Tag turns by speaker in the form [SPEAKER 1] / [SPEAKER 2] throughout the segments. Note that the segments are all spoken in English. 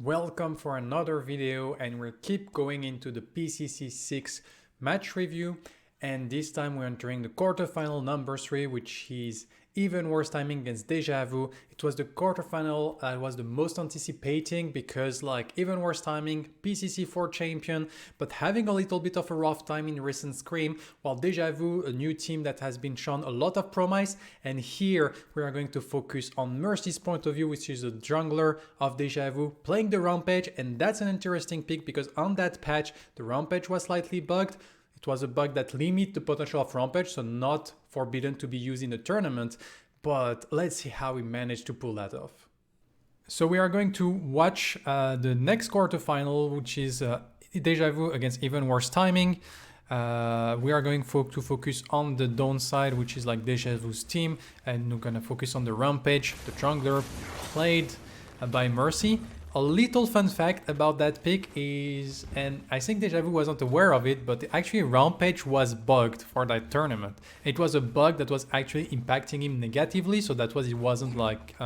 [SPEAKER 1] Welcome for another video, and we keep going into the PCC 6 match review, and this time we're entering the quarterfinal number 3, which is even worse timing against Deja Vu. It was the quarterfinal I was the most anticipating because even worse timing, PCC 4 champion, but having a little bit of a rough time in recent Scream, while Deja Vu, a new team that has been shown a lot of promise. And here we are going to focus on Mercy's point of view, which is a jungler of Deja Vu playing the Rampage, and that's an interesting pick because on that patch the Rampage was slightly bugged. It was a bug that limits the potential of Rampage, so not forbidden to be used in a tournament, but let's see how we managed to pull that off. So we are going to watch the next quarterfinal, which is Deja Vu against Even Worse Timing. We are going to focus on the Dawn side, which is like Deja Vu's team, and we're gonna focus on the Rampage, the jungler played by Mercyy. A little fun fact about that pick is, and I think Deja Vu wasn't aware of it, but actually Rampage was bugged for that tournament. It was a bug that was actually impacting him negatively, so that was it wasn't like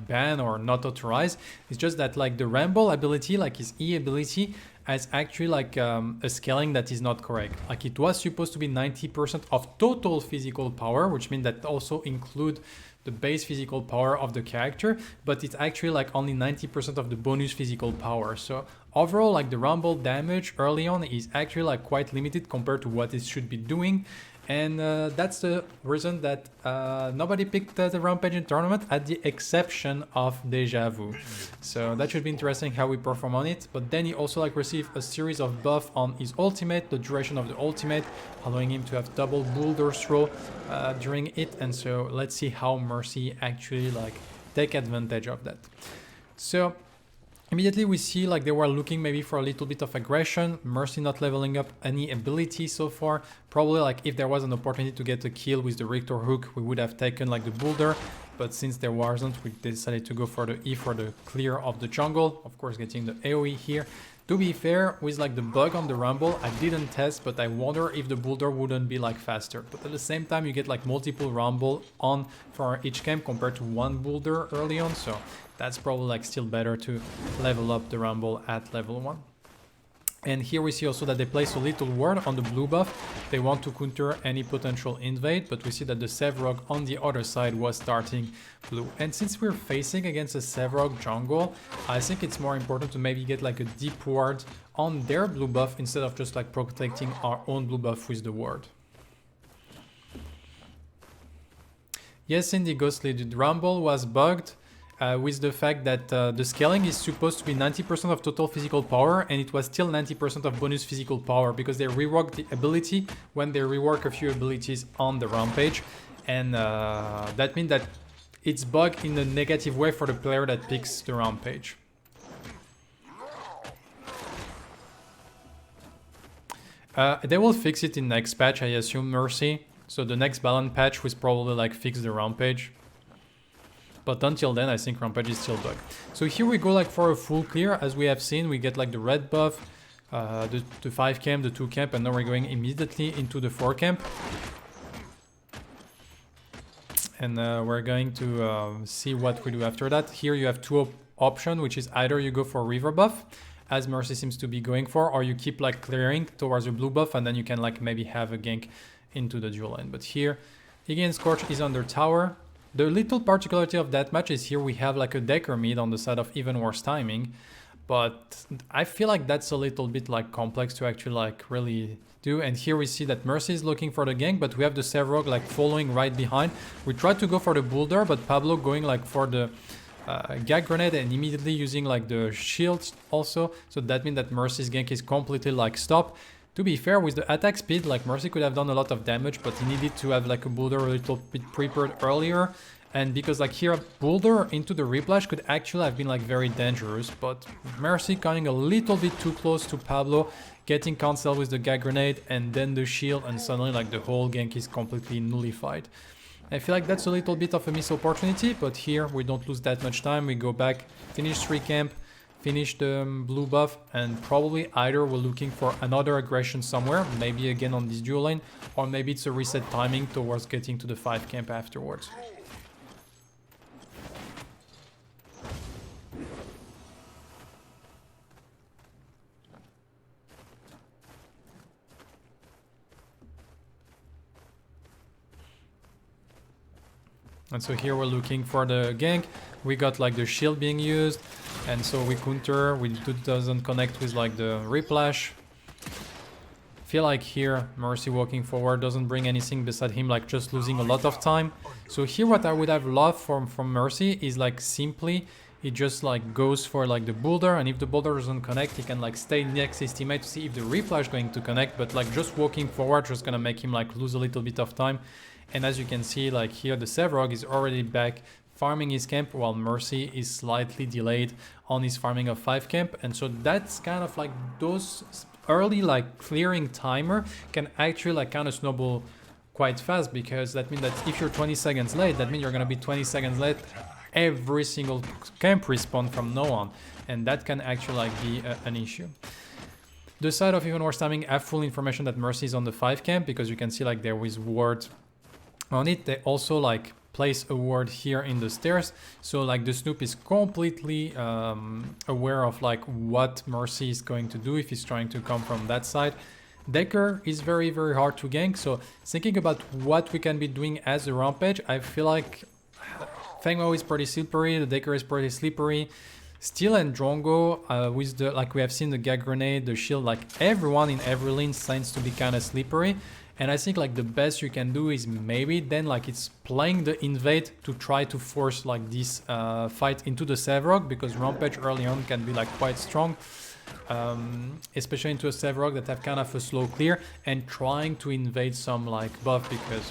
[SPEAKER 1] banned or not authorized. It's just that the Ramble ability, his E ability, has actually a scaling that is not correct. It was supposed to be 90% of total physical power, which means that also include the base physical power of the character, but it's actually only 90% of the bonus physical power. So overall, the rumble damage early on is actually quite limited compared to what it should be doing. And that's the reason that nobody picked the Rampage in tournament, at the exception of Deja Vu. So that should be interesting how we perform on it. But then he also received a series of buff on his ultimate, the duration of the ultimate, allowing him to have double boulder throw during it. And so let's see how Mercyy actually take advantage of that. So immediately we see they were looking maybe for a little bit of aggression. Mercyy not leveling up any ability so far. Probably if there was an opportunity to get a kill with the Richter hook, we would have taken the boulder. But since there wasn't, we decided to go for the E for the clear of the jungle. Of course, getting the AoE here. To be fair, with the bug on the rumble, I didn't test, but I wonder if the boulder wouldn't be faster. But at the same time, you get multiple rumble on for each camp compared to one boulder early on. So that's probably still better to level up the rumble at level 1. And here we see also that they place a little ward on the blue buff. They want to counter any potential invade, but we see that the Sevrog on the other side was starting blue. And since we're facing against a Sevrog jungle, I think it's more important to maybe get a deep ward on their blue buff instead of just protecting our own blue buff with the ward. Yes, indeed, Ghostly, the rumble was bugged. With the fact that the scaling is supposed to be 90% of total physical power, and it was still 90% of bonus physical power because they reworked the ability when they rework a few abilities on the Rampage. And that means that it's bugged in a negative way for the player that picks the Rampage. They will fix it in next patch, I assume, Mercyy. So the next balance patch will probably fix the Rampage. But until then, I think Rampage is still bugged. So here we go for a full clear. As we have seen, we get the red buff, the 5 camp, the 2 camp, and now we're going immediately into the 4 camp. And we're going to see what we do after that. Here you have 2 options, which is either you go for river buff, as Mercyy seems to be going for, or you keep clearing towards the blue buff, and then you can maybe have a gank into the dual lane. But here, again, Scorch is under tower. The little particularity of that match is here we have a Decker mid on the side of Even Worse Timing, but I feel that's a little bit complex to actually really do. And here we see that Mercyy is looking for the gank, but we have the Sevrog following right behind. We tried to go for the boulder, but Pablo going for the gag grenade and immediately using the shield also. So that means that Mercy's gank is completely stopped. To be fair, with the attack speed, Mercyy could have done a lot of damage, but he needed to have a boulder a little bit prepared earlier. And because here, boulder into the Replash could actually have been very dangerous, but Mercyy coming a little bit too close to Pablo, getting cancelled with the gag grenade and then the shield, and suddenly the whole gank is completely nullified. I feel that's a little bit of a missed opportunity, but here we don't lose that much time. We go back, finish 3 camp, finish the blue buff, and probably either we're looking for another aggression somewhere, maybe again on this dual lane, or maybe it's a reset timing towards getting to the 5 camp afterwards. And so here we're looking for the gank. We got like the shield being used, and so we counter. We doesn't connect with like the Replash. Feel like here Mercyy walking forward doesn't bring anything beside him, like just losing a lot of time. So here what I would have loved from Mercyy is like simply he just like goes for like the boulder, and if the boulder doesn't connect, he can like stay next his teammate to see if the Replash is going to connect. But like just walking forward just gonna make him like lose a little bit of time. And as you can see, like here the Sevrog is already back farming his camp, while Mercyy is slightly delayed on his farming of 5 camp. And so that's kind of like those early like clearing timer can actually like kind of snowball quite fast, because that means that if you're 20 seconds late, that means you're gonna be 20 seconds late every single camp respawn from now on, and that can actually like be an issue. The side of Even Worse Timing have full information that Mercyy is on the 5 camp, because you can see like there is ward on it. They also like place a ward here in the stairs, so like the Snoop is completely aware of like what Mercyy is going to do if he's trying to come from that side. Decker is very hard to gank, so thinking about what we can be doing as a Rampage, I feel like Fengmao is pretty slippery, the Decker is pretty slippery. Steel and Drongo, with the like we have seen the gag grenade, the shield, like everyone in every lane seems to be kind of slippery. And I think like the best you can do is maybe then like it's playing the invade to try to force like this fight into the Sevrog, because Rampage early on can be like quite strong, especially into a Sevrog that have kind of a slow clear, and trying to invade some like buff, because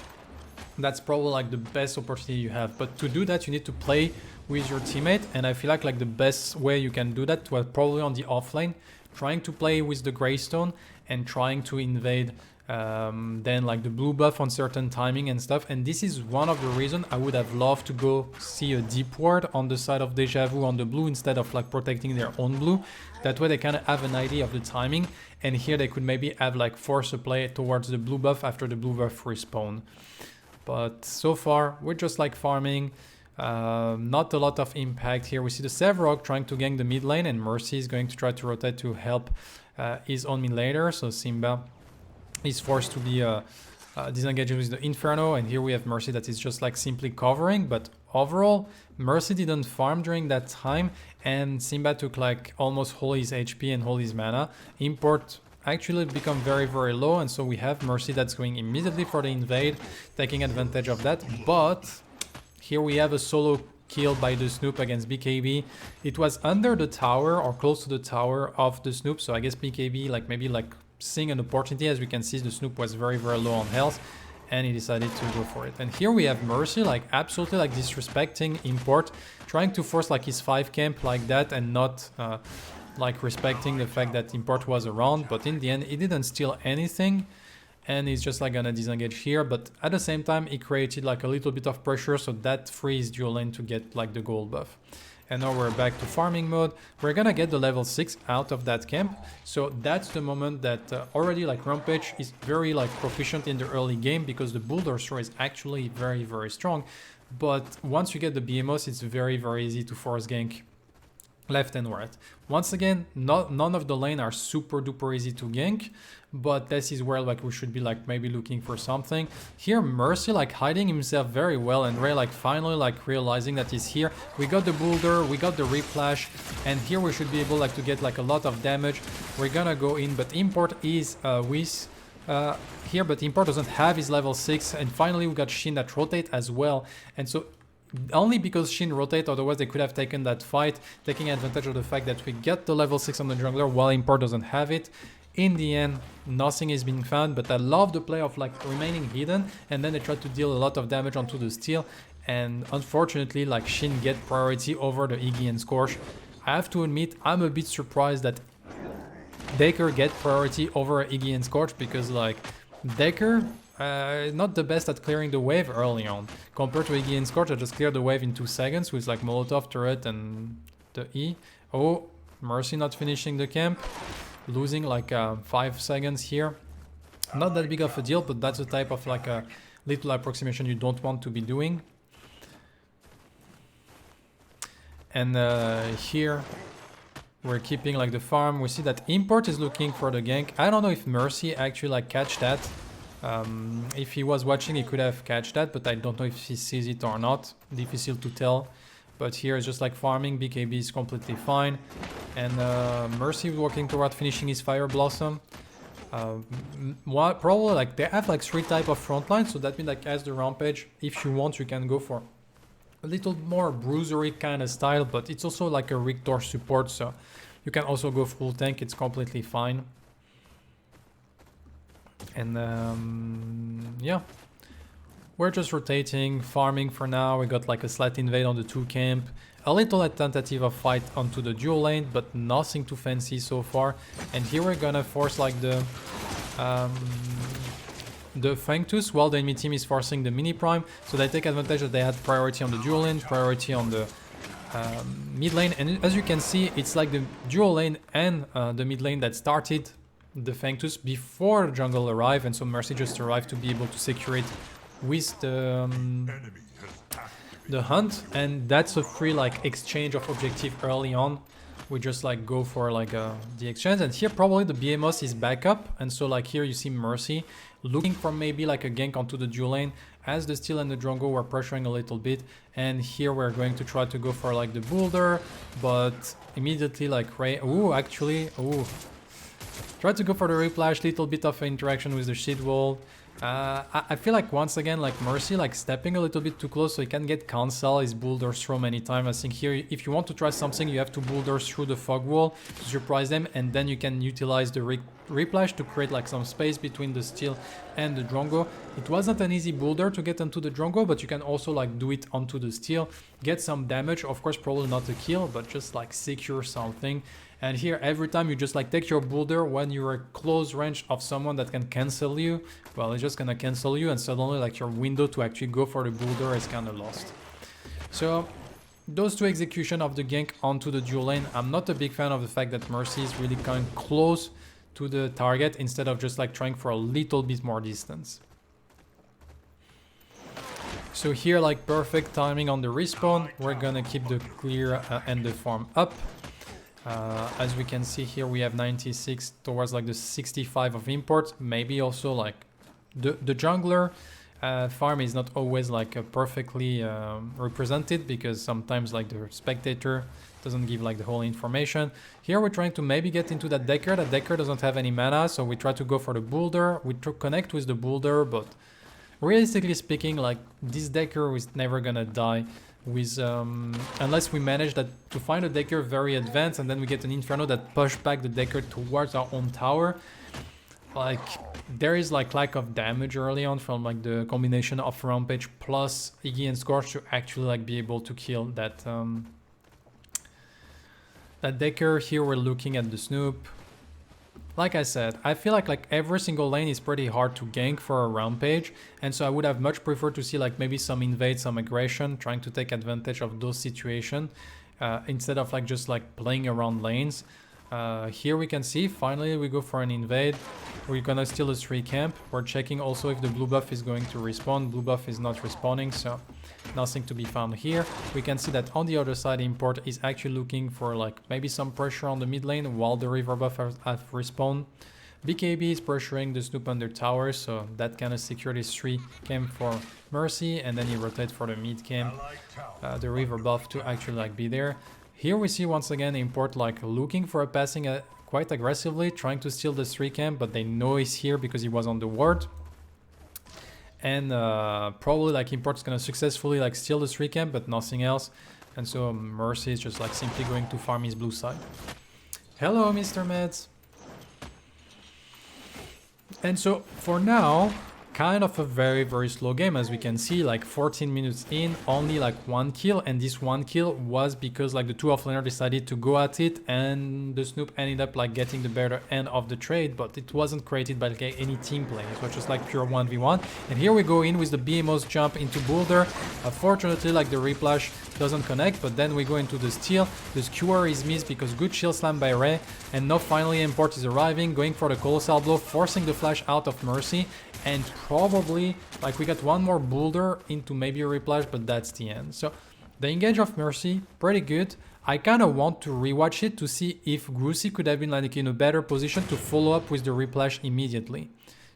[SPEAKER 1] that's probably like the best opportunity you have. But to do that you need to play with your teammate, and I feel like the best way you can do that was probably on the offlane, trying to play with the Greystone and trying to invade then like the blue buff on certain timing and stuff. And this is one of the reasons I would have loved to go see a deep ward on the side of Deja Vu on the blue instead of like protecting their own blue. That way they kind of have an idea of the timing, and here they could maybe have like force a play towards the blue buff after the blue buff respawn. But so far we're just like farming, not a lot of impact here. We see the Sevrog trying to gank the mid lane, and Mercyy is going to try to rotate to help his own mid laner. So Simba is forced to be disengaged with the Inferno, and here we have Mercyy that is just like simply covering. But overall Mercyy didn't farm during that time, and Simba took like almost all his HP and all his mana. Import actually become very low, and so we have Mercyy that's going immediately for the invade, taking advantage of that. But here we have a solo kill by the Snoop against BKB. It was under the tower or close to the tower of the Snoop, so I guess BKB like maybe like seeing an opportunity. As we can see, the Snoop was very low on health, and he decided to go for it. And here we have Mercyy like absolutely like disrespecting Import, trying to force like his 5 camp like that, and not like respecting the fact that Import was around. But in the end he didn't steal anything, and he's just like gonna disengage here. But at the same time he created like a little bit of pressure, so that frees dual lane to get like the gold buff. And now we're back to farming mode. We're gonna get the level 6 out of that camp. So that's the moment that already like Rampage is very like proficient in the early game, because the Boulder Throw is actually very strong. But once you get the BMOs, it's very easy to force gank left and right. Once again, none of the lane are super duper easy to gank, but this is where like we should be like maybe looking for something. Here Mercyy like hiding himself very well, and Ray like finally like realizing that he's here. We got the boulder, we got the Replash, and here we should be able like to get like a lot of damage. We're gonna go in, but Import is with here, but Import doesn't have his level 6, and finally we got Shin that rotate as well. And so only because Shin rotate, otherwise they could have taken that fight, taking advantage of the fact that we get the level 6 on the jungler while Import doesn't have it. In the end, nothing is being found, but I love the play of like remaining hidden, and then they try to deal a lot of damage onto the steel, and unfortunately like Shin get priority over the Iggy and Scorch. I have to admit, I'm a bit surprised that Decker get priority over Iggy and Scorch, because like Decker not the best at clearing the wave early on. Compared to Iggy and Scorch, I just cleared the wave in 2 seconds with like Molotov, turret, and the E. Oh, Mercyy not finishing the camp, losing like 5 seconds here. Not that big of a deal, but that's the type of like a little approximation you don't want to be doing. And here we're keeping like the farm. We see that Import is looking for the gank. I don't know if Mercyy actually like catch that. If he was watching, he could have catched that, but I don't know if he sees it or not. Difficult to tell. But here it's just like farming. BKB is completely fine. And Mercyy working toward finishing his Fire Blossom. Probably like they have like 3 type of front lines, so that means like as the Rampage, if you want, you can go for a little more bruisery kind of style, but it's also like a Rictor support, so you can also go full tank. It's completely fine. And yeah, we're just rotating, farming for now. We got like a slight invade on the 2 camp, a little tentative of fight onto the dual lane, but nothing too fancy so far. And here we're gonna force like the Fangtus while the enemy team is forcing the mini prime, so they take advantage that they had priority on the dual lane, priority on the mid lane. And as you can see, it's like the dual lane and the mid lane that started the Fangtus before the jungle arrived, and so Mercyy just arrived to be able to secure it with the hunt. And that's a free like exchange of objective early on. We just like go for like the exchange, and here probably the BMOS is back up, and so like here you see Mercyy looking for maybe like a gank onto the dual lane as the Steel and the Drongo were pressuring a little bit. And here we're going to try to go for like the boulder, but immediately like try to go for the Replash, little bit of interaction with the shit wall. I feel like once again like Mercyy like stepping a little bit too close, so he can get cancel his boulders through many times. I think here if you want to try something, you have to boulders through the fog wall to surprise them, and then you can utilize the Replash to create like some space between the Steel and the Drongo. It wasn't an easy boulder to get onto the Drongo, but you can also like do it onto the Steel, get some damage, of course probably not a kill, but just like secure something. And here every time you just like take your boulder when you're close range of someone that can cancel you, well, it's just gonna cancel you, and suddenly like your window to actually go for the boulder is kind of lost. So those 2 execution of the gank onto the dual lane, I'm not a big fan of the fact that Mercyy is really coming close to the target instead of just like trying for a little bit more distance. So here like perfect timing on the respawn. We're gonna keep the clear and the farm up. As we can see here, we have 96 towards like the 65 of import. Maybe also like the jungler farm is not always like perfectly represented, because sometimes like the spectator doesn't give like the whole information. Here we're trying to maybe get into that Decker. That Decker doesn't have any mana, so we try to go for the boulder. We connect with the boulder, but realistically speaking, like this Decker is never gonna die with unless we manage that to find a Decker very advanced, and then we get an Inferno that push back the Decker towards our own tower. Like there is like lack of damage early on from like the combination of Rampage plus Iggy and Scorch to actually like be able to kill that that Decker. Here we're looking at the Snoop. Like I said, I feel like every single lane is pretty hard to gank for a Rampage, and so I would have much preferred to see like maybe some invade, some aggression, trying to take advantage of those situations instead of like just like playing around lanes. Here we can see finally we go for an invade. We're gonna steal a 3 camp. We're checking also if the blue buff is going to respawn. Blue buff is not respawning, so nothing to be found here. We can see that on the other side import is actually looking for like maybe some pressure on the mid lane while the river buff have respawned. BKB is pressuring the Snoop under tower, so that kind of secured his 3 camp for Mercyy, and then he rotates for the mid camp, the river buff to actually like be there. Here we see once again import like looking for a passing quite aggressively, trying to steal the 3 camp, but they know he's here because he was on the ward. And probably like import's gonna successfully like steal the 3 camp, but nothing else. And so Mercyy is just like simply going to farm his blue side. Hello, Mr. Meds. And so for now, kind of a very slow game. As we can see, like 14 minutes in, only like 1 kill, and this 1 kill was because like the 2 offlaner decided to go at it, and the Snoop ended up like getting the better end of the trade, but it wasn't created by like any team play. It was just like pure 1v1. And here we go in with the BMO's jump into boulder. Fortunately like the Replash doesn't connect, but then we go into the Steel. The Skewer is missed because good shield slam by Ray, and now finally import is arriving, going for the Colossal Blow, forcing the flash out of Mercyy. And probably like we got 1 more boulder into maybe a Replash, but that's the end. So the engage of Mercyy, pretty good. I kind of want to rewatch it to see if Grucy could have been like in a better position to follow up with the Replash immediately.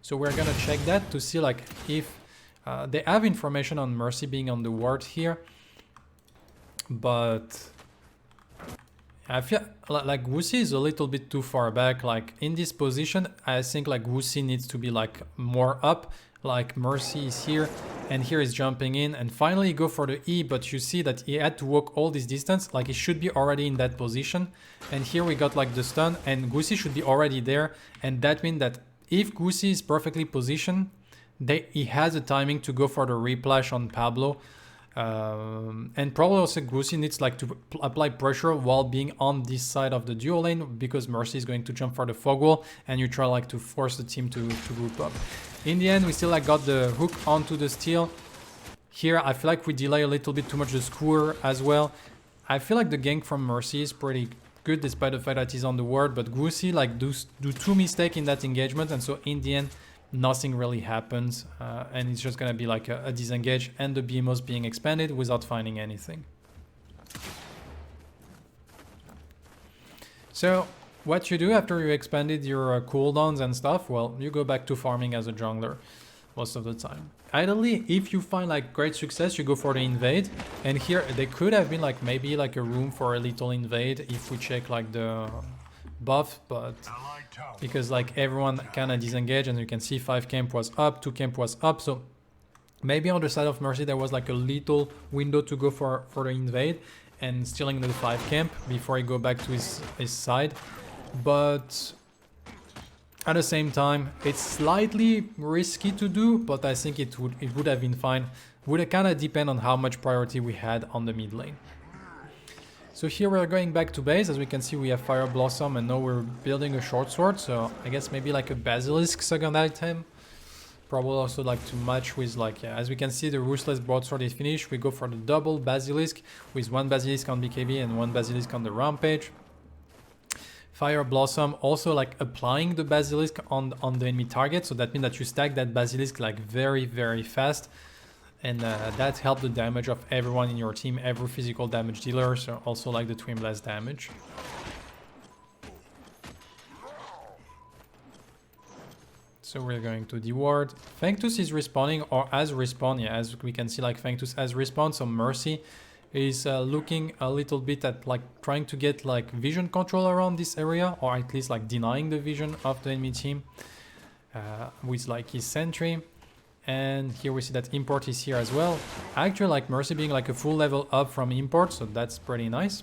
[SPEAKER 1] So we're gonna check that to see like if they have information on Mercyy being on the ward here, but I feel like Wuxi is a little bit too far back. Like in this position, I think like Wuxi needs to be like more up. Like Mercyy is here, and here is jumping in, and finally go for the E, but you see that he had to walk all this distance. Like he should be already in that position, and here we got like the stun, and Gucci should be already there, and that means that if Gucci is perfectly positioned, he has a timing to go for the replash on Pablo. And probably also Gucci needs like to apply pressure while being on this side of the duo lane, because Mercyy is going to jump for the fog wall, and you try like to force the team to group up. In the end, we still like got the hook onto the steal. Here, I feel like we delay a little bit too much the skewer as well. I feel like the gank from Mercyy is pretty good despite the fact that he's on the ward, but Gucci like do two mistakes in that engagement, and so in the end, nothing really happens, and it's just gonna be like a disengage and the BMOs being expanded without finding anything. So what you do after you expanded your cooldowns and stuff, well, you go back to farming as a jungler most of the time. Ideally, if you find like great success, you go for the invade, and here they could have been like maybe like a room for a little invade if we check like the buff, but because like everyone kind of disengaged, and you can see 5 camp was up, 2 camp was up, so maybe on the side of Mercyy there was like a little window to go for the invade and stealing the 5 camp before he go back to his side. But at the same time, it's slightly risky to do, but I think it would have been fine. Would kind of depend on how much priority we had on the mid lane. So here we're going back to base. As we can see, we have Fire Blossom, and now we're building a short sword. So I guess maybe like a Basilisk second item. Probably also like to match with like, yeah, as we can see, the Ruthless Broadsword is finished. We go for the double Basilisk with 1 Basilisk on BKB and 1 Basilisk on the Rampage. Fire Blossom also like applying the Basilisk on the enemy target. So that means that you stack that Basilisk like very, very fast. And that helped the damage of everyone in your team, every physical damage dealer, so also like the Twin Blast damage. So we're going to deward. Fengtus is respawning, or has respawned, yeah, as we can see like Fengtus has respawned, so Mercyy is looking a little bit at like trying to get like vision control around this area, or at least like denying the vision of the enemy team with like his sentry. And here we see that import is here as well. I actually like Mercyy being like a full level up from import, so that's pretty nice.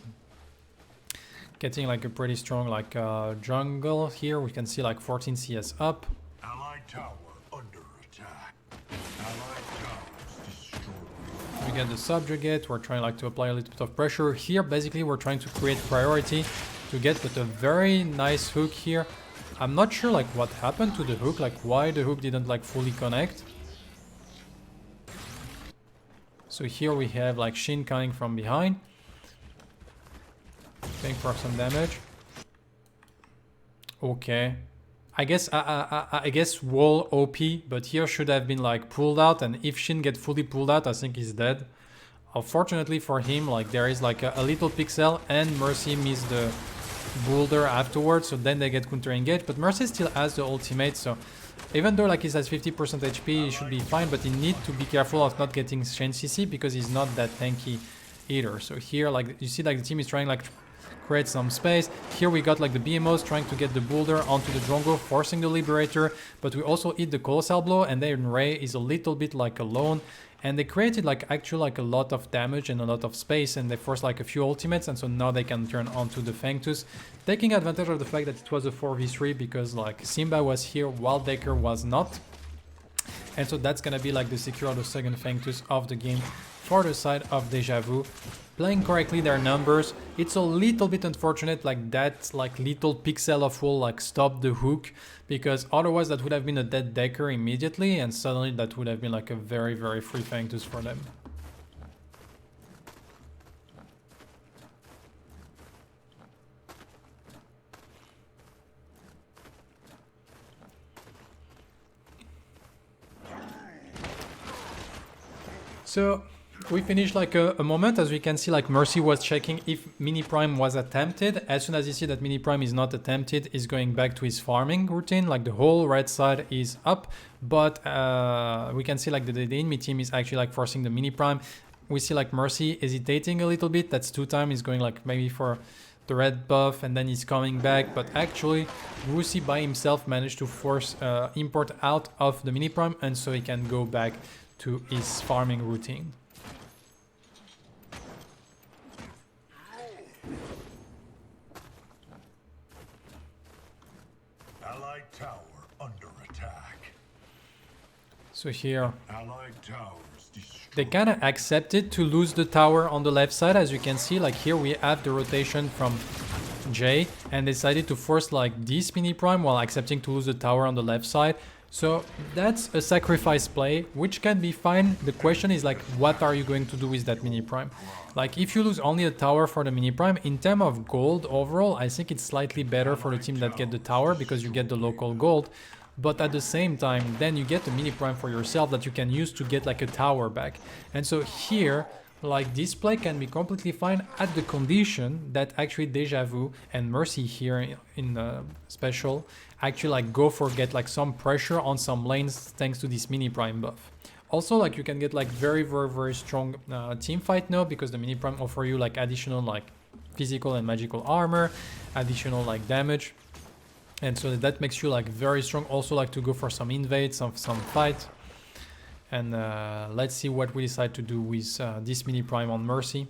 [SPEAKER 1] Getting like a pretty strong like jungle here. We can see like 14 CS up.
[SPEAKER 2] Allied tower under attack. Allied towers destroyed.
[SPEAKER 1] We get the subjugate. We're trying like to apply a little bit of pressure here. Basically, we're trying to create priority to get with a very nice hook here. I'm not sure like what happened to the hook, like why the hook didn't like fully connect. So here we have like Shin coming from behind, going for some damage. Okay, I guess wall OP, but here should have been like pulled out, and if Shin get fully pulled out, I think he's dead. Unfortunately for him, like there is like a little pixel, and Mercyy missed the boulder afterwards, so then they get counter engaged. But Mercyy still has the ultimate, so even though like he has 50% HP, he should be fine, but he needs to be careful of not getting Shen CC because he's not that tanky either. So here, like you see, like the team is trying like to create some space. Here we got like the BMOs trying to get the boulder onto the Drongo, forcing the Liberator, but we also hit the Colossal Blow, and then Ray is a little bit like alone. And they created like actually like a lot of damage and a lot of space, and they forced like a few ultimates, and so now they can turn onto the Fengtus, taking advantage of the fact that it was a 4v3 because like Simba was here while Decker was not. And so that's gonna be like the secure of the second Fengtus of the game for the side of Deja Vu. Playing correctly their numbers. It's a little bit unfortunate like that like little pixel of wall like stopped the hook, because otherwise that would have been a dead Decker immediately, and suddenly that would have been like a very, very free Fengtus for them. So we finished like a moment. As we can see, like Mercyy was checking if mini prime was attempted. As soon as you see that mini prime is not attempted, he's going back to his farming routine. Like the whole right side is up, but we can see like the enemy team is actually like forcing the mini prime. We see like Mercyy hesitating a little bit. That's 2 times. He's going like maybe for the red buff, and then he's coming back. But actually, Mercyy by himself managed to force import out of the mini prime, and so he can go back to his farming routine.
[SPEAKER 2] Allied tower under attack.
[SPEAKER 1] So here
[SPEAKER 2] Allied towers destroyed.
[SPEAKER 1] they kind of accepted to lose the tower on the left side. As you can see, like here we have the rotation from Jay, and decided to force like this mini prime while accepting to lose the tower on the left side. So that's a sacrifice play, which can be fine. The question is like, what are you going to do with that mini prime? Like if you lose only a tower for the mini prime, in terms of gold overall, I think it's slightly better for the team that get the tower because you get the local gold. But at the same time, then you get the mini prime for yourself that you can use to get like a tower back. And so here, like this play can be completely fine at the condition that actually Deja Vu and Mercyy here in the special actually like go for get like some pressure on some lanes thanks to this mini prime buff. Also, like you can get like very strong team fight now because the mini prime offer you like additional like physical and magical armor, additional like damage, and so that makes you like very strong. Also like to go for some invade, some fight. And let's see what we decide to do with this mini prime on Mercyy.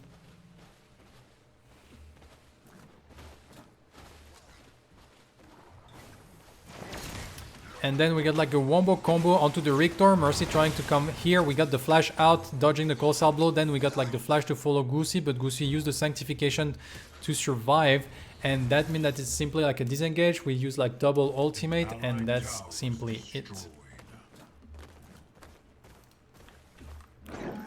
[SPEAKER 1] And then we got like a wombo combo onto the Rictor. Mercyy trying to come here. We got the flash out, dodging the colossal blow. Then we got like the flash to follow Goosey, but Goosey used the sanctification to survive. And that means that it's simply like a disengage. We use like double ultimate, and that's simply it.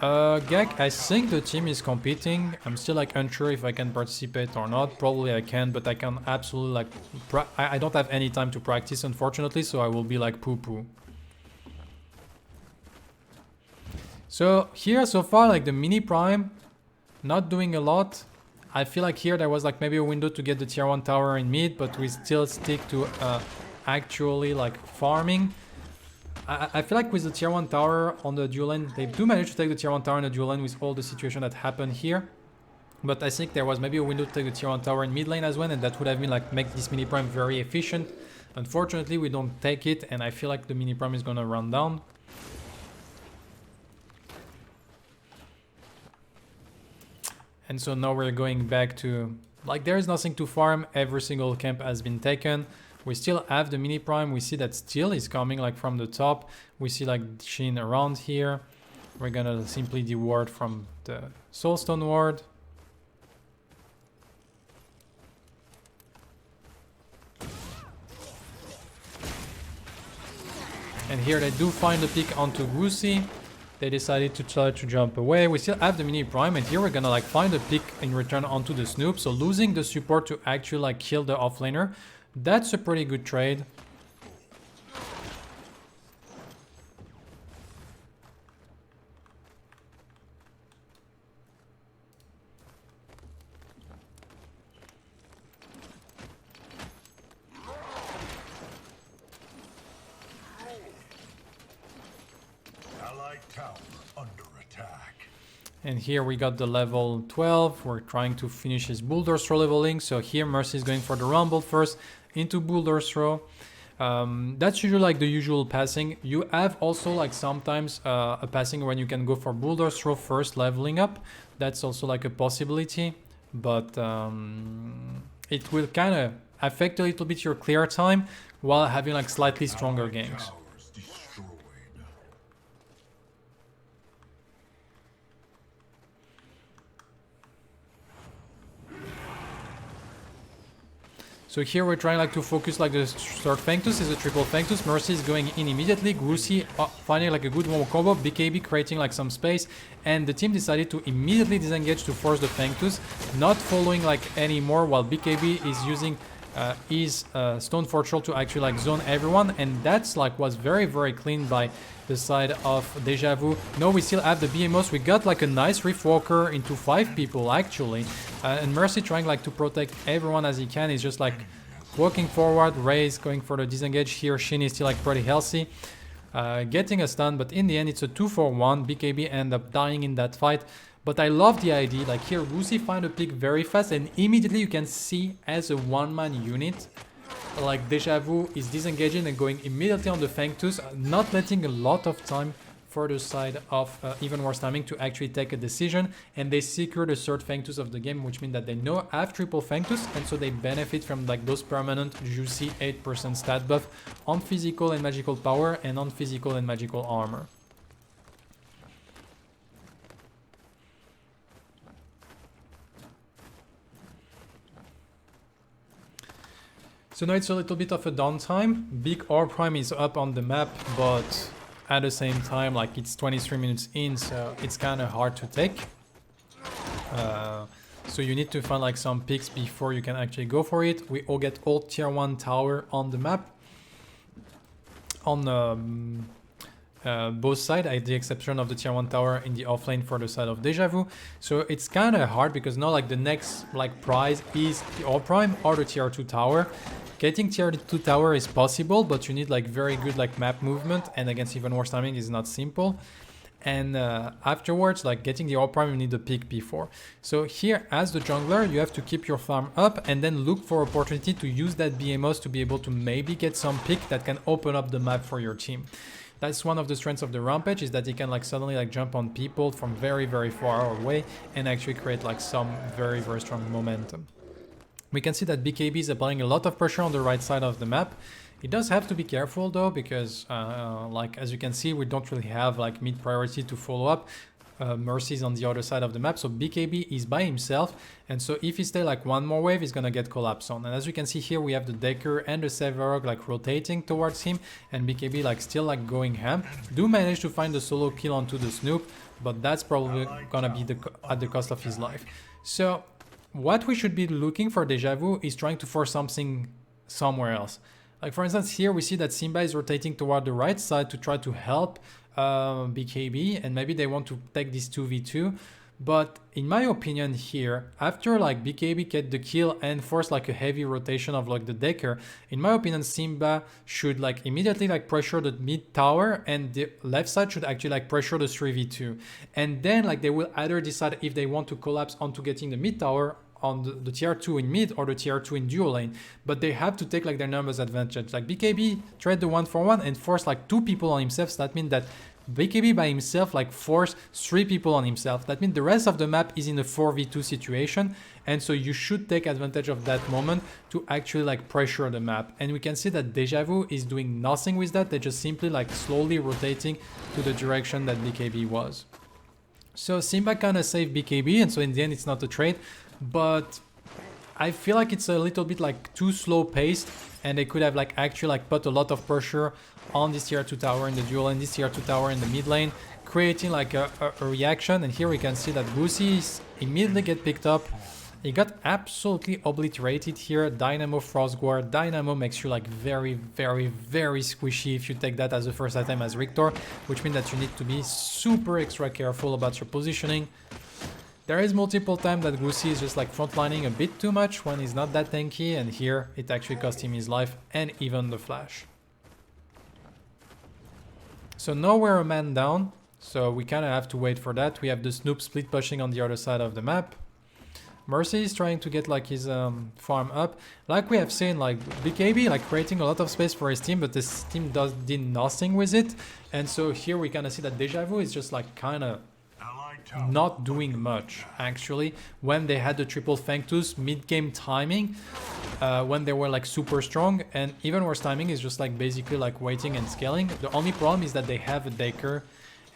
[SPEAKER 1] Gak, I think the team is competing. I'm still like unsure if I can participate or not. Probably I can, but I can absolutely like... I don't have any time to practice, unfortunately, so I will be like poo-poo. So here so far, like the mini prime, not doing a lot. I feel like here there was like maybe a window to get the tier 1 tower in mid, but we still stick to actually like farming. I feel like with the tier 1 tower on the dual lane, they do manage to take the tier 1 tower in the dual lane with all the situation that happened here. But I think there was maybe a window to take the tier 1 tower in mid lane as well, and that would have been like make this mini prime very efficient. Unfortunately, we don't take it, and I feel like the mini prime is gonna run down. And so now we're going back to, like, there is nothing to farm. Every single camp has been taken. We still have the mini prime. We see that still is coming like from the top. We see like Shin around here. We're gonna simply deward from the Soulstone ward. And here they do find the pick onto Goosey. They decided to try to jump away. We still have the mini prime, and here we're gonna like find a pick in return onto the Snoop. So losing the support to actually like kill the offlaner. That's a pretty good trade.
[SPEAKER 2] Allied tower under attack.
[SPEAKER 1] And here we got the level 12. We're trying to finish his Bulldoze Throw leveling. So here Mercyy is going for the Rumble first into Bulldoze Throw. That's usually like the usual passing. You have also like sometimes a passing when you can go for Bulldoze Throw first leveling up. That's also like a possibility. But it will kind of affect a little bit your clear time while having like slightly stronger games. So here we're trying like to focus like the third Fangtus is a triple Fangtus. Mercyy is going in immediately. Goosey finding like a good one combo. BKB creating like some space. And the team decided to immediately disengage to force the Fangtus. Not following like anymore while BKB is using his Stone Fortress to actually like zone everyone, and that's like was very clean by the side of Deja Vu. No, we still have the BMOs. We got like a nice Rift Walker into 5 people actually, and Mercyy trying like to protect everyone as he can. He's just like walking forward, Raze going for the disengage here. Shin is still like pretty healthy, getting a stun, but in the end it's a 2-for-1. BKB end up dying in that fight. But I love the idea, like here Lucy find a pick very fast and immediately you can see as a one-man unit, like Deja Vu is disengaging and going immediately on the Fang Tooth, not letting a lot of time for the side of Even Worse Timing to actually take a decision, and they secure the third Fang Tooth of the game, which means that they know have triple Fang Tooth, and so they benefit from like those permanent juicy 8% stat buff on physical and magical power and on physical and magical armor. So now it's a little bit of a downtime. Big Orb Prime is up on the map, but at the same time, like it's 23 minutes in, so it's kind of hard to take. So you need to find like some picks before you can actually go for it. We all get all tier 1 tower on the map. On both sides, at the exception of the tier 1 tower in the offlane for the side of Deja Vu. So it's kind of hard because now like the next like prize is the Orb Prime or the tier 2 tower. Getting tier 2 tower is possible, but you need like very good like map movement, and against Even Worse Timing is not simple. And afterwards, like getting the Orb Prime, you need a pick before. So here, as the jungler, you have to keep your farm up and then look for opportunity to use that BMOs to be able to maybe get some pick that can open up the map for your team. That's one of the strengths of the Rampage, is that it can like suddenly like jump on people from very far away and actually create like some very strong momentum. We can see that BKB is applying a lot of pressure on the right side of the map. It does have to be careful though, because like as you can see, we don't really have like mid priority to follow up. Mercyy is on the other side of the map, so BKB is by himself, and so if he stay like one more wave, he's gonna get collapsed on. And as you can see here, we have the Decker and the Sevarog like rotating towards him, and BKB like still like going ham. Do manage to find the solo kill onto the Snoop, but that's probably gonna be at the cost of his life. So what we should be looking for Deja Vu is trying to force something somewhere else. Like for instance, here we see that Simba is rotating toward the right side to try to help BKB, and maybe they want to take this 2v2. But in my opinion here, after like BKB get the kill and force like a heavy rotation of like the Decker, in my opinion Simba should like immediately like pressure the mid tower, and the left side should actually like pressure the 3v2. And then like they will either decide if they want to collapse onto getting the mid tower on the tier 2 in mid or the tier 2 in duo lane, but they have to take like their numbers advantage. Like BKB tried the 1-for-1 and force like 2 people on himself, so that means that BKB by himself like force 3 people on himself. That means the rest of the map is in a 4v2 situation, and so you should take advantage of that moment to actually like pressure the map. And we can see that Deja Vu is doing nothing with that. They're just simply like slowly rotating to the direction that BKB was. So Simba kind of saved BKB, and so in the end it's not a trade, but I feel like it's a little bit like too slow paced, and they could have like actually like put a lot of pressure on this tier 2 tower in the dual lane, this tier 2 tower in the mid lane, creating like a reaction. And here we can see that Goosey immediately get picked up. He got absolutely obliterated here. Dynamo Frost Guard. Dynamo makes you like very squishy if you take that as the first item as Rictor, which means that you need to be super extra careful about your positioning. There is multiple times that Goosey is just like frontlining a bit too much when he's not that tanky, and here it actually cost him his life and even the flash. So now we're a man down, so we kind of have to wait for that. We have the Snoop split pushing on the other side of the map. Mercyy is trying to get like his farm up. Like we have seen, like BKB like creating a lot of space for his team, but this team did nothing with it. And so here we kind of see that Deja Vu is just like kind of not doing much actually. When they had the triple Fang Tooth mid-game timing, when they were like super strong, and Even Worse Timing is just like basically like waiting and scaling. The only problem is that they have a Decker,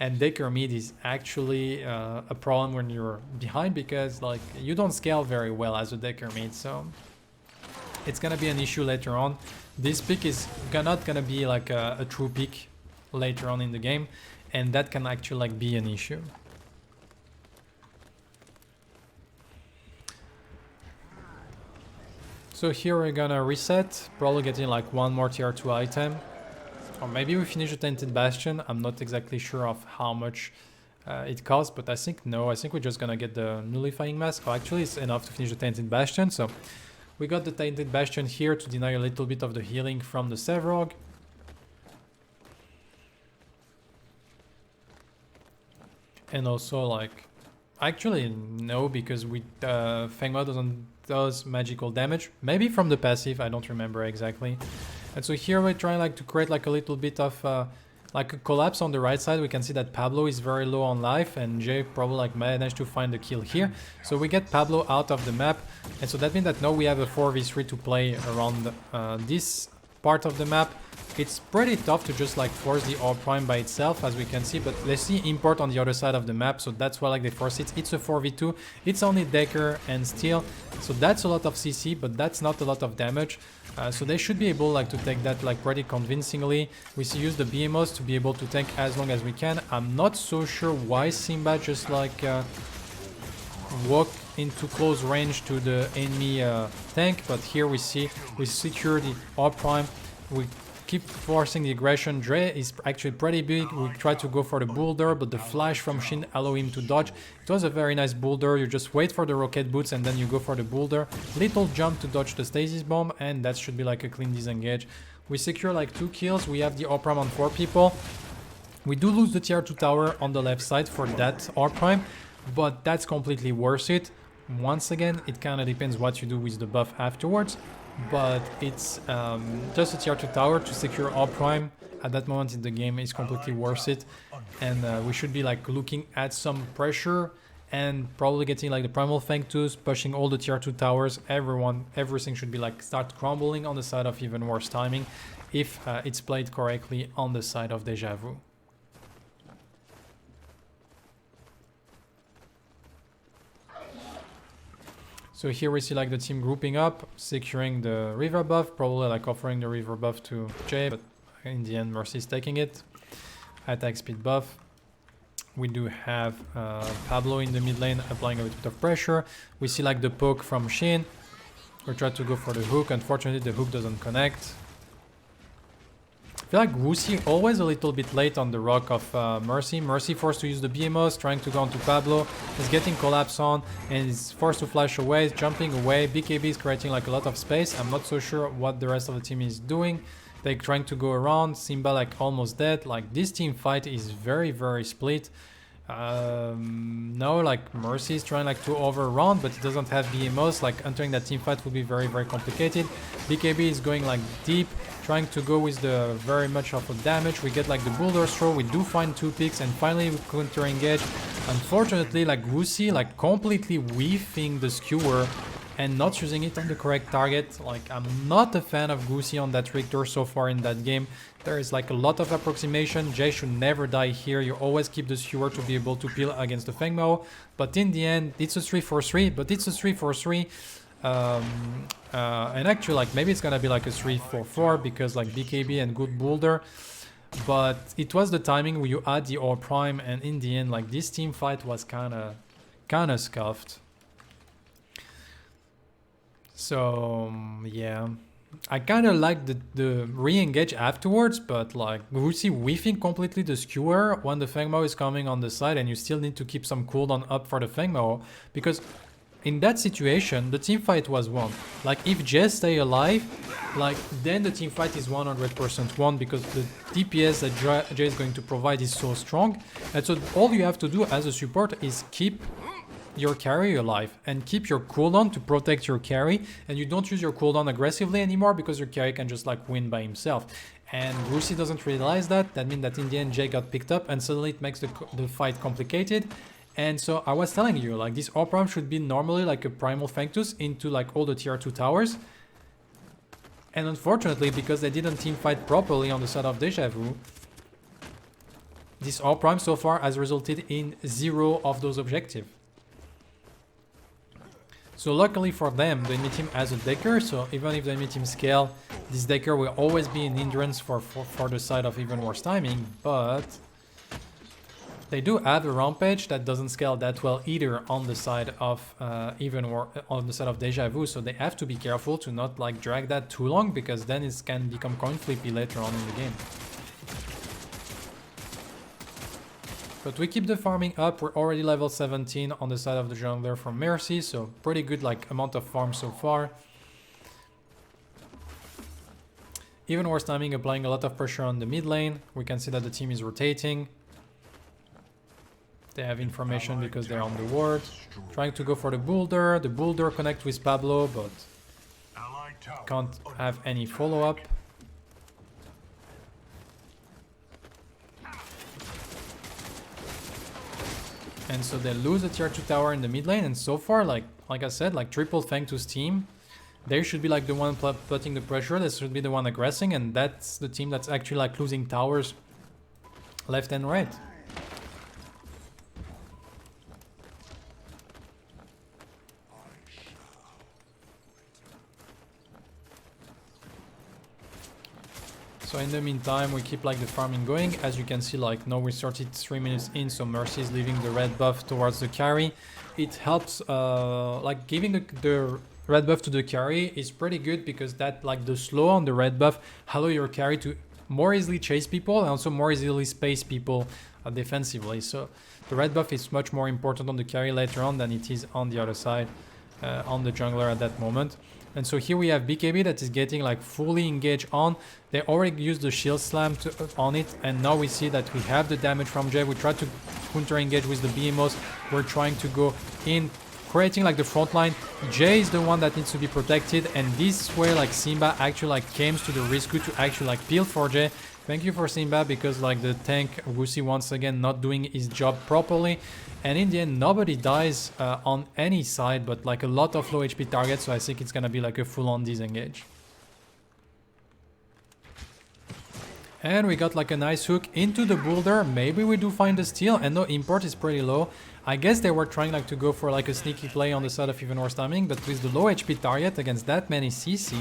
[SPEAKER 1] and Decker mid is actually a problem when you're behind, because like you don't scale very well as a Decker mid, so it's gonna be an issue later on. This pick is not gonna be like a true pick later on in the game, and that can actually like be an issue. So here we're gonna reset, probably getting like one more tier 2 item. Or maybe we finish the Tainted Bastion. I'm not exactly sure of how much it costs, but I think no. I think we're just gonna get the Nullifying Mask. Oh, actually it's enough to finish the Tainted Bastion. So we got the Tainted Bastion here to deny a little bit of the healing from the Sevrog. And also like, actually no, because we Fengmao does magical damage. Maybe from the passive, I don't remember exactly. And so here we're trying like to create like a little bit of like a collapse on the right side. We can see that Pablo is very low on life and Jay probably like managed to find the kill here. So we get Pablo out of the map, and so that means that now we have a 4v3 to play around this part of the map. It's pretty tough to just like force the Orb Prime by itself, as we can see, but let's see Import on the other side of the map, so that's why like they force it. It's a 4v2, it's only Decker and Steel, so that's a lot of CC, but that's not a lot of damage. So they should be able like to take that like pretty convincingly. We use the BMOs to be able to tank as long as we can. I'm not so sure why Simba just like walk into close range to the enemy tank, but here we see we secure the Orb Prime. We keep forcing the aggression. Dre is actually pretty big. We try to go for the boulder, but the flash from Shin allow him to dodge. It was a very nice boulder. You just wait for the rocket boots and then you go for the boulder. Little jump to dodge the stasis bomb, and that should be like a clean disengage. We secure like 2 kills. We have the Orb Prime on 4 people. We do lose the tier 2 tower on the left side for that Orb Prime, but that's completely worth it. Once again, it kind of depends what you do with the buff afterwards. But it's just a tier 2 tower to secure Orb Prime at that moment in the game is completely worth it. And we should be like looking at some pressure and probably getting like the Primal Fang Tooth, pushing all the tier 2 towers. Everything should be like start crumbling on the side of even worse timing if it's played correctly on the side of Deja Vu. So here we see like the team grouping up, securing the river buff, probably like offering the river buff to Jay, but in the end Mercy's taking it. Attack speed buff. We do have Pablo in the mid lane applying a bit of pressure. We see like the poke from Shin. We try to go for the hook. Unfortunately the hook doesn't connect. I feel like Wuxi always a little bit late on the rock of Mercyy. Mercyy forced to use the BMOs, trying to go onto Pablo. He's getting collapse on and is forced to flash away, jumping away. BKB is creating like a lot of space. I'm not so sure what the rest of the team is doing. They're trying to go around. Simba like almost dead. Like this team fight is very, very split. No, like Mercyy is trying like to overrun, but he doesn't have BMOs. Like entering that team fight will be very, very complicated. BKB is going like deep, trying to go with the very much of a damage. We get like the boulder throw. We do find 2 picks and finally we counter engage. Unfortunately, like Wuxi like completely weaving the skewer and not using it on the correct target. Like I'm not a fan of Wuxi on that Richter so far in that game. There is like a lot of approximation. Jay should never die here. You always keep the skewer to be able to peel against the Fengmao. But in the end, it's a 3-4-3, but it's a 3-4-3. And actually like maybe it's gonna be like a 3-4-4 because like BKB and good boulder, but it was the timing where you add the Orb Prime, and in the end like this team fight was kinda scuffed. So yeah, I kinda like the re-engage afterwards, but like Wuxi whiffing completely the skewer when the Fengmao is coming on the side, and you still need to keep some cooldown up for the Fengmao, because in that situation, the team fight was won. Like if Jay stay alive, like then the team fight is 100% won, because the DPS that Jay is going to provide is so strong. And so all you have to do as a support is keep your carry alive and keep your cooldown to protect your carry, and you don't use your cooldown aggressively anymore because your carry can just like win by himself. And Wuxi doesn't realize that. That means that in the end Jay got picked up, and suddenly it makes the fight complicated. And so I was telling you, like this Orb Prime should be normally like a Primal Fang Tooth into like all the tier 2 towers. And unfortunately, because they didn't team fight properly on the side of Deja Vu, this Orb Prime so far has resulted in 0 of those objectives. So luckily for them, the enemy team has a Decker, so even if the enemy team scale, this Decker will always be an hindrance for the side of even worse timing, but They do have a Rampage that doesn't scale that well either on the side of on the side of Deja Vu, so they have to be careful to not like drag that too long, because then it can become coin flippy later on in the game. But we keep the farming up. We're already level 17 on the side of the jungler from Mercyy, so pretty good like amount of farm so far. Even worse timing, applying a lot of pressure on the mid lane. We can see that the team is rotating. They have information because they're on the ward. Trying to go for the boulder. The boulder connect with Pablo, but can't have any follow-up. And so they lose the tier 2 tower in the mid lane. And so far, like I said, like triple Feng2's team, they should be like the one putting the pressure. This should be the one aggressing, and that's the team that's actually like losing towers left and right. So in the meantime, we keep like the farming going. As you can see, like now we're 33 minutes in, so Mercyy is leaving the red buff towards the carry. It helps, like giving the red buff to the carry is pretty good, because that like the slow on the red buff allow your carry to more easily chase people and also more easily space people defensively. So the red buff is much more important on the carry later on than it is on the other side, on the jungler at that moment. And so here we have BKB that is getting like fully engaged on. They already used the shield slam on it, and now we see that we have the damage from Jay. We try to counter engage with the BMOs. We're trying to go in, creating like the front line. Jay is the one that needs to be protected, and this way like Simba actually like came to the rescue to actually like peel for Jay. Thank you for Simba, because like the tank Wusi once again not doing his job properly. And in the end, nobody dies on any side, but like a lot of low HP targets, so I think it's gonna be like a full-on disengage. And we got like a nice hook into the boulder. Maybe we do find the steal, and no, import is pretty low. I guess they were trying like to go for like a sneaky play on the side of even worse timing, but with the low HP target against that many CC,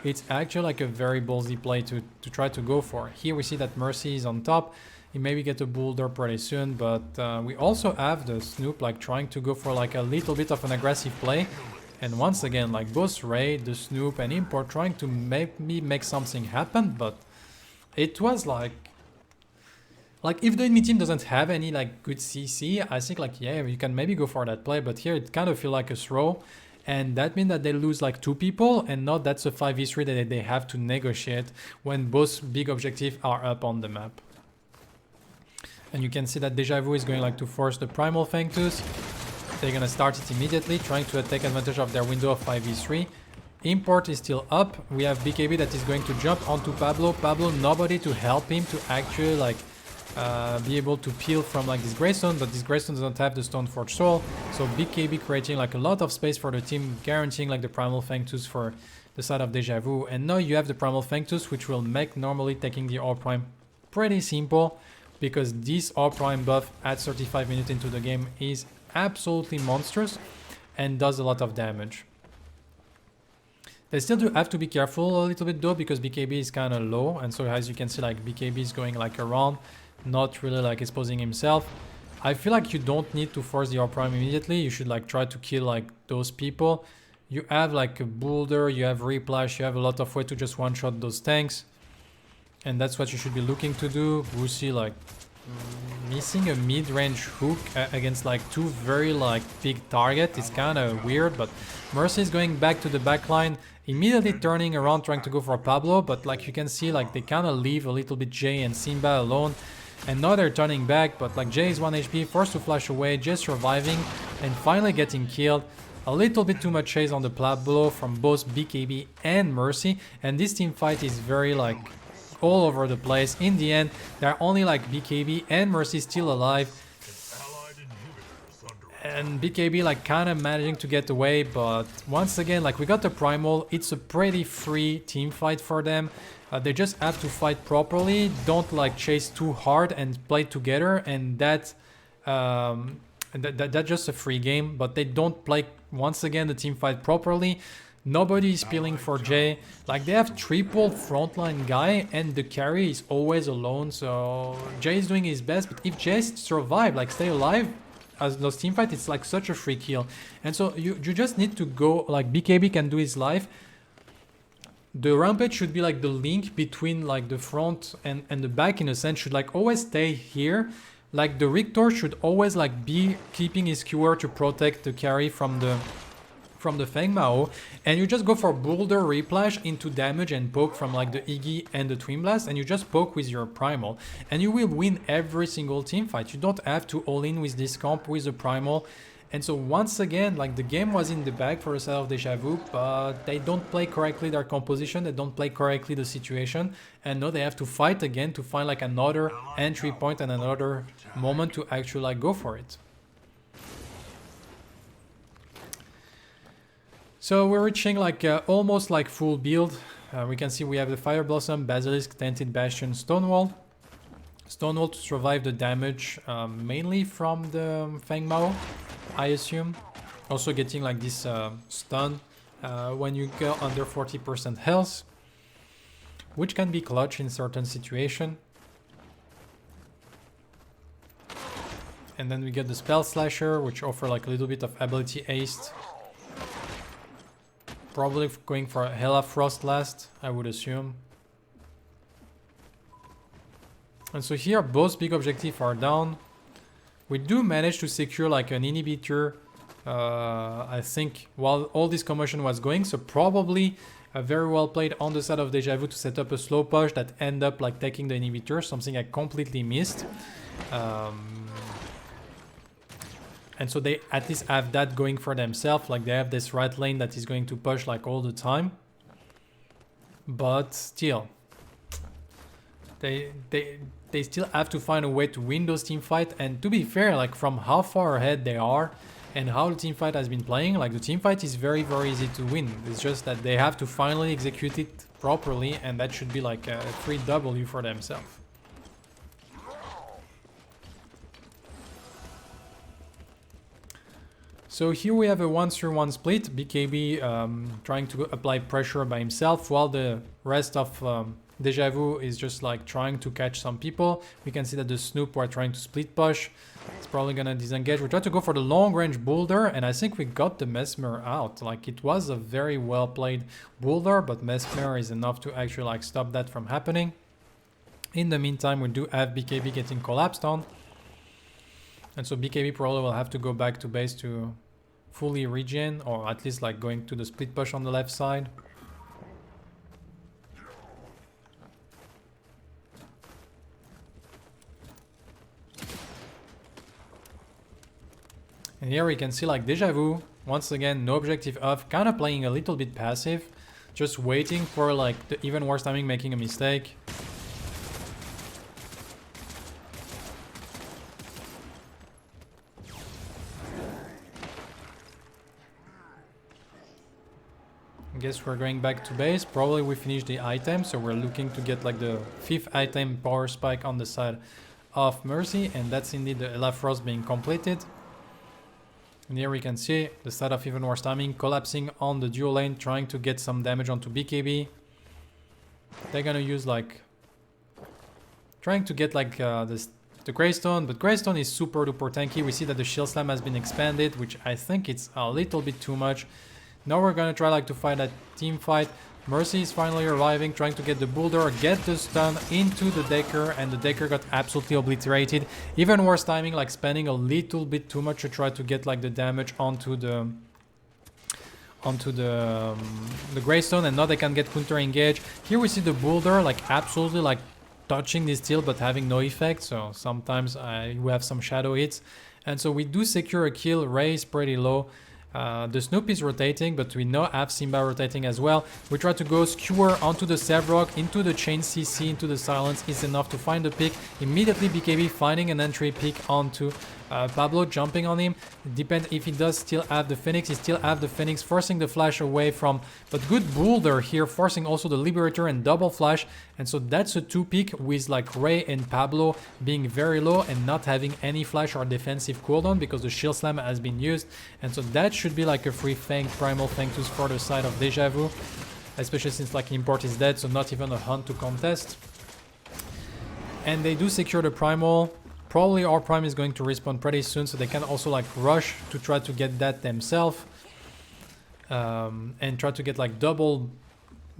[SPEAKER 1] it's actually like a very ballsy play to try to go for. Here we see that Mercyy is on top. He maybe get a boulder pretty soon, but we also have the Snoop like trying to go for like a little bit of an aggressive play. And once again, like both Ray, the Snoop and Import trying to maybe make something happen, but it was like if the enemy team doesn't have any like good CC, I think like, yeah, you can maybe go for that play, but here it kind of feel like a throw. And that means that they lose like 2 people, and not that's a 5v3 that they have to negotiate when both big objectives are up on the map. And you can see that Deja Vu is going like to force the primal Feng2s. They're gonna start it immediately, trying to take advantage of their window of 5v3. Import is still up. We have BKB that is going to jump onto Pablo. Pablo, nobody to help him to actually like be able to peel from like this Greystone, but this Greystone doesn't have the Stoneforge Soul. So BKB creating like a lot of space for the team, guaranteeing like the primal Feng2s for the side of Deja Vu. And now you have the primal Feng2s, which will make normally taking the All Prime pretty simple, because this All Prime buff at 35 minutes into the game is absolutely monstrous and does a lot of damage. They still do have to be careful a little bit though, because BKB is kind of low, and so as you can see like BKB is going like around, not really like exposing himself. I feel like you don't need to force the All Prime immediately. You should like try to kill like those people. You have like a boulder, you have replash, you have a lot of way to just one-shot those tanks. And that's what you should be looking to do. Wusi like missing a mid-range hook against like 2 very like big target is kind of weird, but Mercyy is going back to the back line, immediately turning around trying to go for Pablo, but like you can see like they kind of leave a little bit Jay and Simba alone, and now they're turning back, but like Jay is 1 HP, forced to flash away, just surviving and finally getting killed. A little bit too much chase on the Pablo from both BKB and Mercyy, and this team fight is very like all over the place. In the end, there are only like BKB and Mercyy still alive, and BKB like kind of managing to get away, but once again like we got the primal. It's a pretty free team fight for them. They just have to fight properly, don't like chase too hard and play together, and that's just a free game. But they don't play once again the team fight properly. Nobody is peeling for Jay. Like they have triple frontline guy and the carry is always alone. So Jay is doing his best. But if Jay survive, like stay alive as those team fight, it's like such a free kill. And so you just need to go, like BKB can do his life. The Rampage should be like the link between like the front and the back in a sense, should like always stay here. Like the Rictor should always like be keeping his QR to protect the carry from the Feng Mao, and you just go for Boulder Replash into damage and poke from like the Iggy and the Twin Blast, and you just poke with your Primal, and you will win every single team fight. You don't have to all in with this comp with the Primal. And so once again, like the game was in the bag for the side of Deja Vu, but they don't play correctly their composition, they don't play correctly the situation, and now they have to fight again to find like another entry point and another moment to actually like go for it. So we're reaching like almost like full build. We can see we have the Fire Blossom, Basilisk, Tainted Bastion, Stonewall. Stonewall to survive the damage mainly from the Feng Mao, I assume. Also getting like this stun when you go under 40% health, which can be clutch in certain situation. And then we get the Spell Slasher, which offer like a little bit of ability haste. Probably going for a Hella Frost last, I would assume. And so here both big objectives are down. We do manage to secure like an inhibitor, I think, while all this commotion was going. So probably very well played on the side of Deja Vu to set up a slow push that end up like taking the inhibitor, something I completely missed. And so they at least have that going for themselves. Like they have this right lane that is going to push like all the time. But still, they still have to find a way to win those team fight. And to be fair, like from how far ahead they are and how the team fight has been playing, like the team fight is very, very easy to win. It's just that they have to finally execute it properly, and that should be like a free W for themselves. So here we have a 1-3-1 split. BKB trying to apply pressure by himself, while the rest of Deja Vu is just like trying to catch some people. We can see that the Snoop were trying to split push. It's probably gonna disengage. We try to go for the long range boulder, and I think we got the Mesmer out. Like it was a very well played boulder, but Mesmer is enough to actually like stop that from happening. In the meantime, we do have BKB getting collapsed on. And so BKB probably will have to go back to base to fully regen, or at least like going to the split push on the left side. And here we can see like Deja Vu, once again, no objective off, kind of playing a little bit passive, just waiting for like the even worse timing, making a mistake. I guess we're going back to base. Probably we finished the item, so we're looking to get like the 5th item power spike on the side of Mercyy, and that's indeed the Ella Frost being completed. And here we can see the side of even worse timing collapsing on the dual lane, trying to get some damage onto BKB. They're gonna use like trying to get like the Greystone, but Greystone is super duper tanky. We see that the Shield Slam has been expanded, which I think it's a little bit too much. Now we're gonna try like to fight that team fight. Mercyy is finally arriving, trying to get the boulder, get the stun into the Decker, and the Decker got absolutely obliterated. Even worse timing, like spending a little bit too much to try to get like the damage onto the Greystone, and now they can get counter engage. Here we see the boulder like absolutely like touching this steel but having no effect, so sometimes we have some shadow hits. And so we do secure a kill. Ray is pretty low. The Snoop is rotating, but we now have Simba rotating as well. We try to go skewer onto the Sevrock, into the chain CC, into the silence is enough to find the pick. Immediately BKB finding an entry pick onto Pablo jumping on him. Depends if he does still have the Phoenix. He still have the Phoenix, forcing the flash away from. But good boulder here, forcing also the Liberator and double flash. And so that's a 2-pick with like Ray and Pablo being very low and not having any flash or defensive cooldown because the shield slam has been used. And so that should be like a free Fang, Primal Fang to for the side of Deja Vu. Especially since like import is dead, so not even a hunt to contest. And they do secure the Primal. Probably our Prime is going to respawn pretty soon, so they can also like rush to try to get that themselves. And try to get like double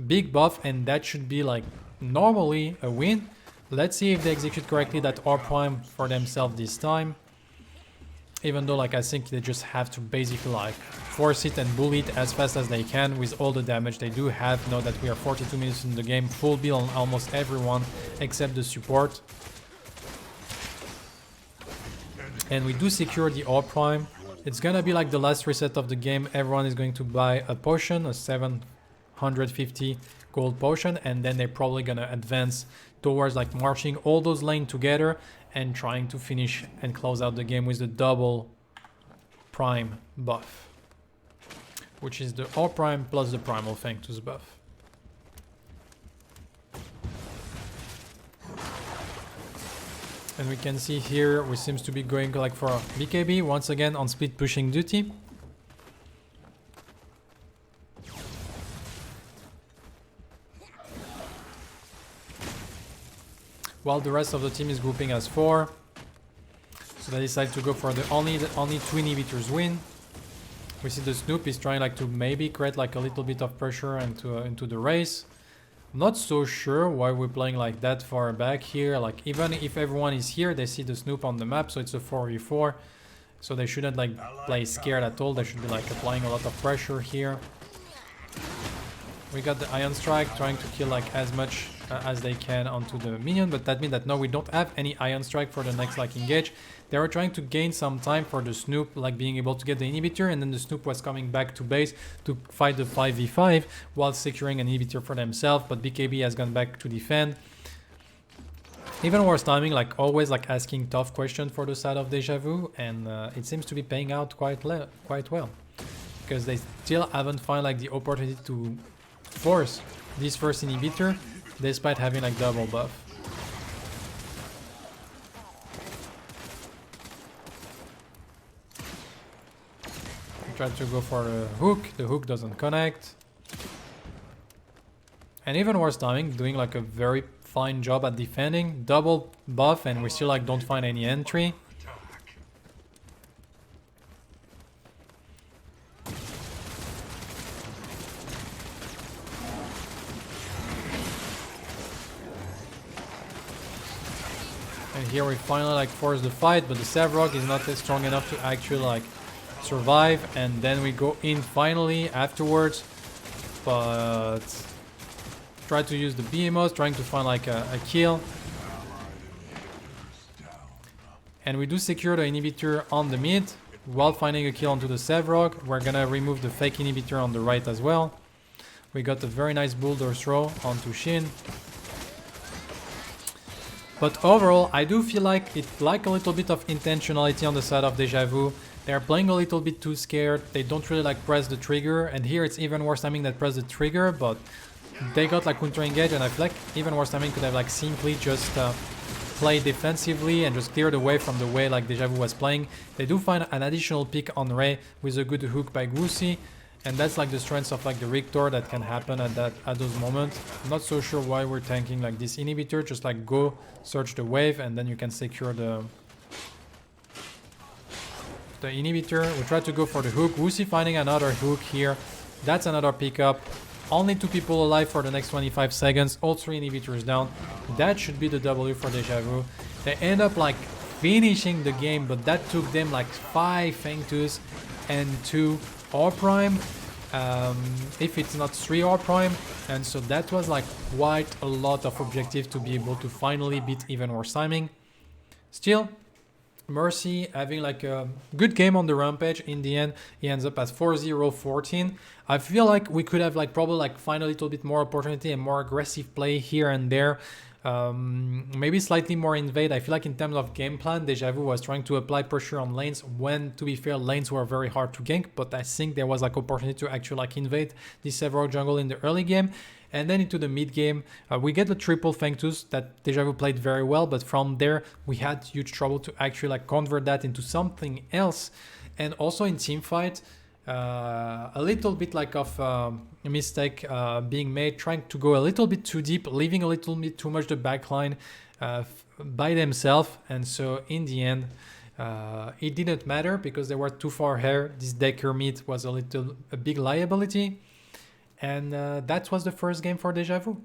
[SPEAKER 1] big buff, and that should be like normally a win. Let's see if they execute correctly that our Prime for themselves this time. Even though like I think they just have to basically like force it and bully it as fast as they can with all the damage they do have. Now that we are 42 minutes in the game, full build on almost everyone except the support. And we do secure the All Prime. It's gonna be like the last reset of the game. Everyone is going to buy a potion, a 750 gold potion, and then they're probably gonna advance towards like marching all those lanes together and trying to finish and close out the game with the double Prime buff, which is the All Prime plus the Primal Fangtus buff. And we can see here we seems to be going like for BKB once again on split pushing duty. While the rest of the team is grouping as 4. So they decide to go for the only 2 inhibitors win. We see the Snoop is trying like to maybe create like a little bit of pressure into the race. I'm not so sure why we're playing like that far back here. Like even if everyone is here, they see the Snoop on the map, so it's a 4v4. So they shouldn't like play scared at all. They should be like applying a lot of pressure here. We got the Ion Strike trying to kill like as much as they can onto the minion, but that means that no, we don't have any Ion Strike for the next like engage. They were trying to gain some time for the Snoop, like being able to get the inhibitor, and then the Snoop was coming back to base to fight the 5v5 while securing an inhibitor for themselves, but BKB has gone back to defend. Even worse timing, like always like asking tough questions for the side of Deja Vu, and it seems to be paying out quite well. Because they still haven't found like the opportunity to force this first inhibitor, despite having like double buff. Try to go for the hook doesn't connect. And even worse timing, doing like a very fine job at defending, double buff, and we still like don't find any entry. And here we finally like force the fight, but the Savrog is not strong enough to actually like survive, and then we go in finally afterwards, but try to use the BMOs, trying to find like a kill. And we do secure the inhibitor on the mid while finding a kill onto the Savrog. We're gonna remove the fake inhibitor on the right as well. We got a very nice boulder throw onto Shin. But overall, I do feel like it like a little bit of intentionality on the side of Deja Vu. They're playing a little bit too scared. They don't really like press the trigger, and here it's even worse timing that press the trigger, but they got like counter engage, and I feel like even worse timing could have like simply just play defensively and just cleared away from the way like Deja Vu was playing. They do find an additional pick on Ray with a good hook by Goosey, and that's like the strength of like the Rictor that can happen at those moments. I'm not so sure why we're tanking like this inhibitor. Just like go search the wave, and then you can secure the inhibitor. We try to go for the hook. Goosey finding another hook here. That's another pickup. Only 2 people alive for the next 25 seconds. All 3 inhibitors down. That should be the W for Deja Vu. They end up like finishing the game, but that took them like 5 Fangtus and 2 R Prime. If it's not 3 R Prime. And so that was like quite a lot of objective to be able to finally beat even worse timing. Still, Mercyy having like a good game on the Rampage. In the end, he ends up as 4-0-14. I feel like we could have like probably like find a little bit more opportunity and more aggressive play here and there. Maybe slightly more invade. I feel like in terms of game plan, Deja Vu was trying to apply pressure on lanes when, to be fair, lanes were very hard to gank, but I think there was like opportunity to actually like invade the several jungle in the early game. And then into the mid game, we get the triple Fangtus that Deja Vu played very well, but from there we had huge trouble to actually like convert that into something else. And also in team fight, a little bit like of a mistake being made, trying to go a little bit too deep, leaving a little bit too much the backline by themselves. And so in the end, it didn't matter because they were too far ahead. This Decker mid was a big liability. And that was the first game for Deja Vu.